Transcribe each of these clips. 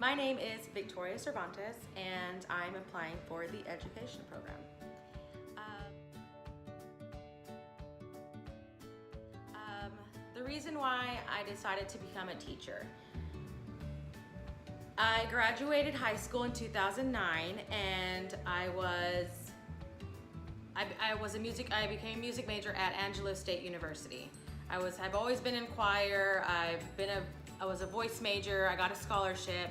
My name is Victoria Cervantes, and I'm applying for the education program. The reason why I decided to become a teacher. I graduated high school in 2009, and I became a music major at Angelo State University. I've always been in choir. I was a voice major. I got a scholarship,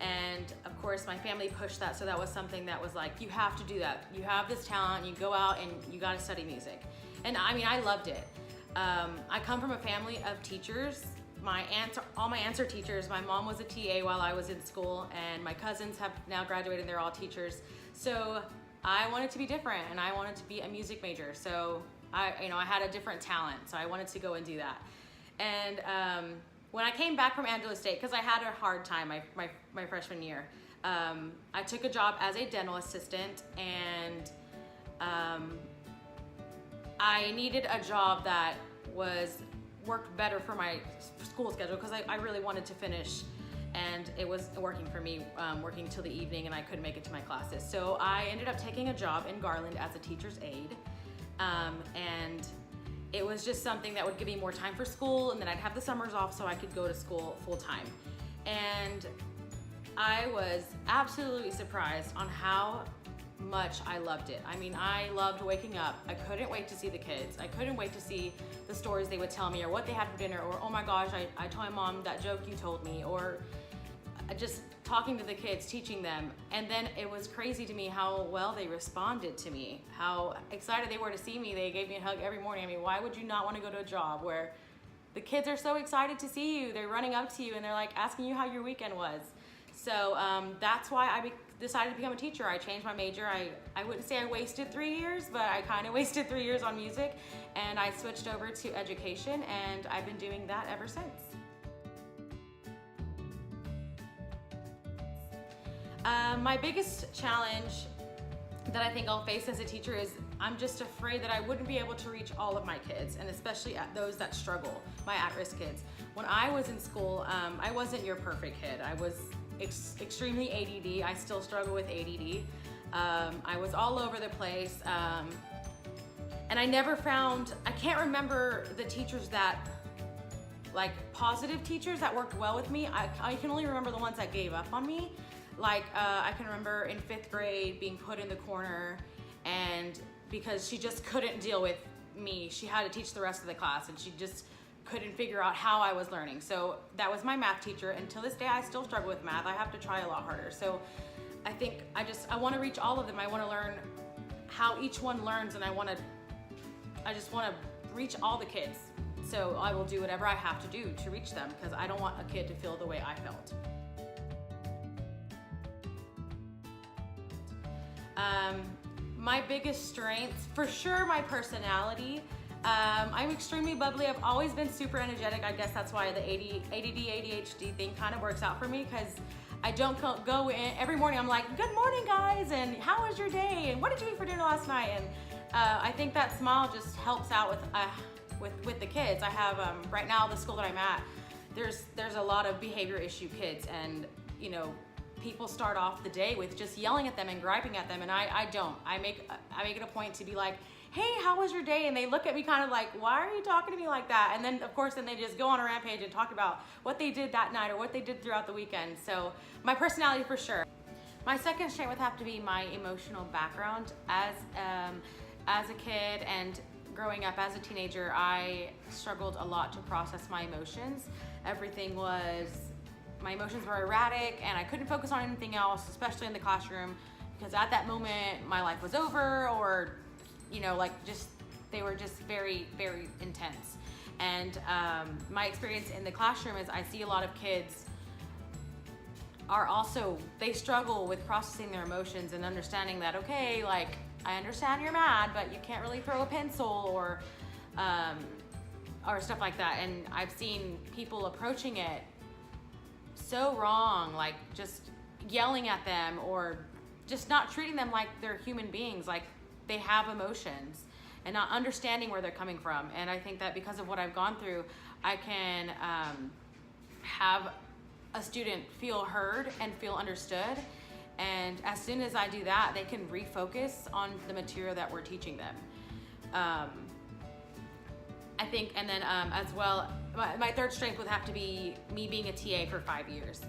and of course my family pushed that, so that was something that was like, you have to do that. You have this talent, you go out and you got to study music. And I mean, I loved it. I come from a family of teachers. All my aunts are teachers. My mom was a TA while I was in school, and my cousins have now graduated, they're all teachers. So I wanted to be different, and I wanted to be a music major. So I had a different talent, so I wanted to go and do that. And when I came back from Angelo State, because I had a hard time my freshman year, I took a job as a dental assistant, and I needed a job that worked better for my school schedule, because I really wanted to finish, and it was working for me, working till the evening, and I couldn't make it to my classes. So I ended up taking a job in Garland as a teacher's aide, and it was just something that would give me more time for school, and then I'd have the summers off so I could go to school full time. And I was absolutely surprised on how much I loved it. I mean, I loved waking up. I couldn't wait to see the kids. I couldn't wait to see the stories they would tell me, or what they had for dinner, or oh my gosh, I told my mom that joke you told me, or just talking to the kids, teaching them. And then it was crazy to me how well they responded to me, how excited they were to see me. They gave me a hug every morning. I mean, why would you not want to go to a job where the kids are so excited to see you? They're running up to you and they're like asking you how your weekend was. So that's why I decided to become a teacher. I changed my major. I wouldn't say I wasted 3 years, but I kind of wasted 3 years on music, and I switched over to education, and I've been doing that ever since. My biggest challenge that I think I'll face as a teacher is I'm just afraid that I wouldn't be able to reach all of my kids, and especially those that struggle, my at-risk kids. When I was in school, I wasn't your perfect kid. I was extremely ADD. I still struggle with ADD. I was all over the place, and I can't remember the teachers that, like positive teachers that worked well with me. I can only remember the ones that gave up on me. Like I can remember in 5th grade being put in the corner, and because she just couldn't deal with me, she had to teach the rest of the class, and she just couldn't figure out how I was learning. So that was my math teacher, and till this day I still struggle with math. I have to try a lot harder. So I think I want to reach all of them. I want to learn how each one learns, and I just want to reach all the kids. So I will do whatever I have to do to reach them, because I don't want a kid to feel the way I felt. My biggest strengths, for sure, my personality. I'm extremely bubbly. I've always been super energetic. I guess that's why the ADD, ADHD thing kind of works out for me, because I don't go in every morning. I'm like, good morning, guys, and how was your day, and what did you eat for dinner last night? And I think that smile just helps out with the kids. I have right now, the school that I'm at, there's a lot of behavior issue kids, and people start off the day with just yelling at them and griping at them, and I don't. I make it a point to be like, hey, how was your day? And they look at me kind of like, why are you talking to me like that? And then of course, then they just go on a rampage and talk about what they did that night or what they did throughout the weekend. So my personality, for sure. My second strength would have to be my emotional background. As a kid and growing up as a teenager, I struggled a lot to process my emotions. My emotions were erratic, and I couldn't focus on anything else, especially in the classroom, because at that moment my life was over, or they were just very, very intense. And my experience in the classroom is I see a lot of kids they struggle with processing their emotions and understanding that, okay, like, I understand you're mad, but you can't really throw a pencil or stuff like that. And I've seen people approaching it so wrong, like just yelling at them, or just not treating them like they're human beings, like they have emotions, and not understanding where they're coming from. And I think that because of what I've gone through, I can have a student feel heard and feel understood. And as soon as I do that, they can refocus on the material that we're teaching them. I think, and then as well, my third strength would have to be me being a TA for 5 years.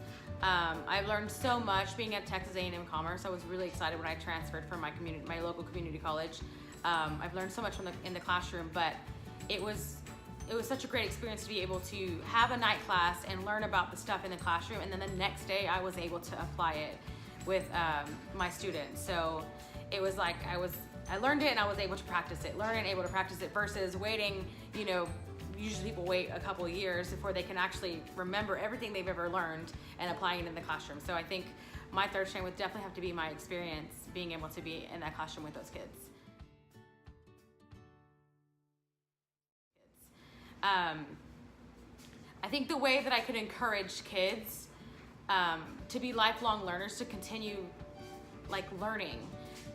I've learned so much being at Texas A&M Commerce. I was really excited when I transferred from my local community college. I've learned so much in the classroom, but it was such a great experience to be able to have a night class and learn about the stuff in the classroom, and then the next day I was able to apply it with my students. So it was like I learned it and I was able to practice it, versus waiting, you know, usually people wait a couple of years before they can actually remember everything they've ever learned and applying it in the classroom. So I think my third strength would definitely have to be my experience being able to be in that classroom with those kids. I think the way that I could encourage kids to be lifelong learners, to continue like learning,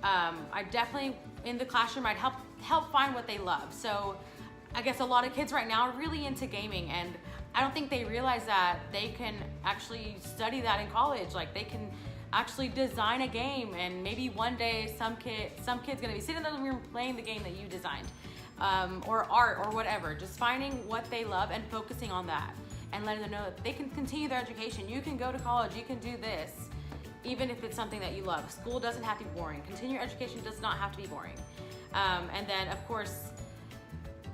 I definitely in the classroom I'd help find what they love. So I guess a lot of kids right now are really into gaming, and I don't think they realize that they can actually study that in college. Like they can actually design a game, and maybe one day some kid's gonna be sitting in the living room playing the game that you designed, or art or whatever. Just finding what they love and focusing on that, and letting them know that they can continue their education. You can go to college, you can do this, even if it's something that you love. School doesn't have to be boring. Continuing education does not have to be boring. And then of course,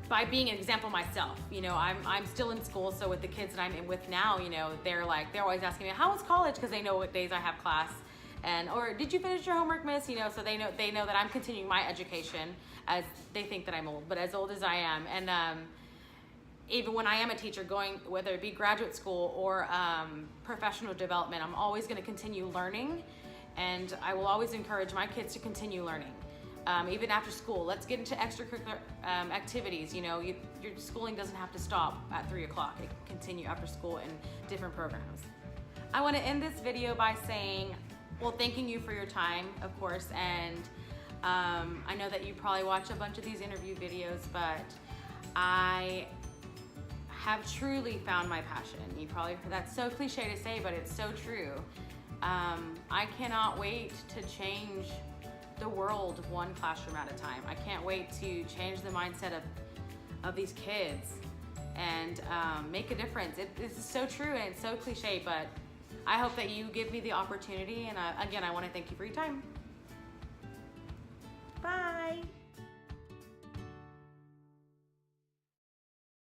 by being an example myself, you know, I'm still in school, so with the kids that I'm in with now, you know, they're always asking me, how was college? Because they know what days I have class, or did you finish your homework, miss? You know, so they know that I'm continuing my education, as they think that I'm old, but as old as I am. And even when I am a teacher, going, whether it be graduate school or professional development, I'm always gonna continue learning, and I will always encourage my kids to continue learning. Even after school, let's get into extracurricular activities. You know, your schooling doesn't have to stop at 3 o'clock. It can continue after school in different programs. I want to end this video by saying, well, thanking you for your time, of course, and I know that you probably watch a bunch of these interview videos, but I have truly found my passion. You probably heard that's so cliche to say, but it's so true. I cannot wait to change the world one classroom at a time. I can't wait to change the mindset of these kids and make a difference. It's so true and it's so cliche, but I hope that you give me the opportunity, and again, I want to thank you for your time. Bye.